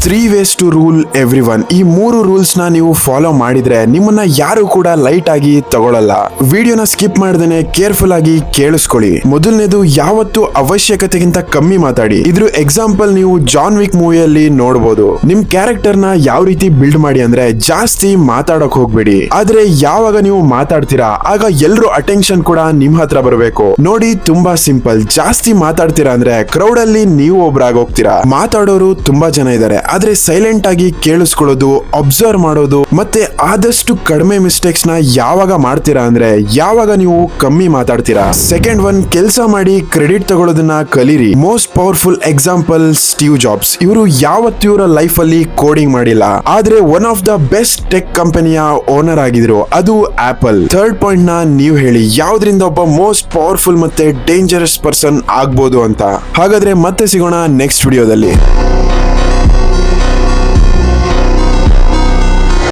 3 ways to rule everyone. ಈ 3 rules ನ ನೀವು ಫಾಲೋ ಮಾಡಿದ್ರೆ ನಿಮ್ಮನ್ನ ಯಾರು ಕೂಡ ಲೈಟ್ ಆಗಿ ತಗೊಳ್ಳಲ್ಲ. ವಿಡಿಯೋನ ಸ್ಕಿಪ್ ಮಾಡ್ದೇನೆ ಕೇರ್ಫುಲ್ ಆಗಿ ಕೇಳಿಸ್ಕೊಳ್ಳಿ. ಮೊದಲನೇದು, ಯಾವತ್ತು ಅವಶ್ಯಕತೆಗಿಂತ ಕಮ್ಮಿ ಮಾತಾಡಿ. ಇದ್ರ ಎಕ್ಸಾಂಪಲ್ ನೀವು ಜಾನ್ ವಿಕ್ ಮೂವಿಯಲ್ಲಿ ನೋಡಬಹುದು. ನಿಮ್ ಕ್ಯಾರೆಕ್ಟರ್ ನ ಯಾವ ರೀತಿ ಬಿಲ್ಡ್ ಮಾಡಿ ಅಂದ್ರೆ ಜಾಸ್ತಿ ಮಾತಾಡಕ್ ಹೋಗ್ಬೇಡಿ. ಆದ್ರೆ ಯಾವಾಗ ನೀವು ಮಾತಾಡ್ತೀರಾ ಆಗ ಎಲ್ರು ಅಟೆನ್ಷನ್ ಕೂಡ ನಿಮ್ ಹತ್ರ ಬರಬೇಕು. ನೋಡಿ, ತುಂಬಾ ಸಿಂಪಲ್. ಜಾಸ್ತಿ ಮಾತಾಡ್ತೀರಾ ಅಂದ್ರೆ ಕ್ರೌಡ್ ಅಲ್ಲಿ ನೀವು ಒಬ್ರಾಗ ಹೋಗ್ತೀರಾ. ಮಾತಾಡೋರು ತುಂಬಾ ಜನ ಇದ್ದಾರೆ, ಆದ್ರೆ ಸೈಲೆಂಟ್ ಆಗಿ ಕೇಳಿಸ್ಕೊಳ್ಳೋದು, ಅಬ್ಸರ್ವ್ ಮಾಡೋದು ಮತ್ತೆ ಆದಷ್ಟು ಕಡಿಮೆ ಮಿಸ್ಟೇಕ್ಸ್ ನ ಯಾವಾಗ ಮಾಡ್ತೀರಾ ಅಂದ್ರೆ ಯಾವಾಗ ನೀವು ಕಮ್ಮಿ ಮಾತಾಡ್ತೀರಾ. ಸೆಕೆಂಡ್ ಒನ್, ಕೆಲಸ ಮಾಡಿ ಕ್ರೆಡಿಟ್ ತಗೊಳ್ಳೋದನ್ನ ಕಲೀರಿ. Most powerful example Steve jobs. ಇವರು ಯಾವತ್ತೂ ಇವರ ಲೈಫ್ ಅಲ್ಲಿ ಕೋಡಿಂಗ್ ಮಾಡಿಲ್ಲ, ಆದ್ರೆ one of the best tech ಕಂಪನಿಯ ಓನರ್ ಆಗಿದ್ರು, ಅದು ಆಪಲ್. ಥರ್ಡ್ ಪಾಯಿಂಟ್ ನ ನೀವು ಹೇಳಿ, ಯಾವ್ದ್ರಿಂದ ಒಬ್ಬ ಮೋಸ್ಟ್ ಪವರ್ಫುಲ್ ಮತ್ತೆ ಡೇಂಜರಸ್ ಪರ್ಸನ್ ಆಗ್ಬೋದು ಅಂತ. ಹಾಗಾದ್ರೆ ಮತ್ತೆ ಸಿಗೋಣ ನೆಕ್ಸ್ಟ್ ವಿಡಿಯೋದಲ್ಲಿ.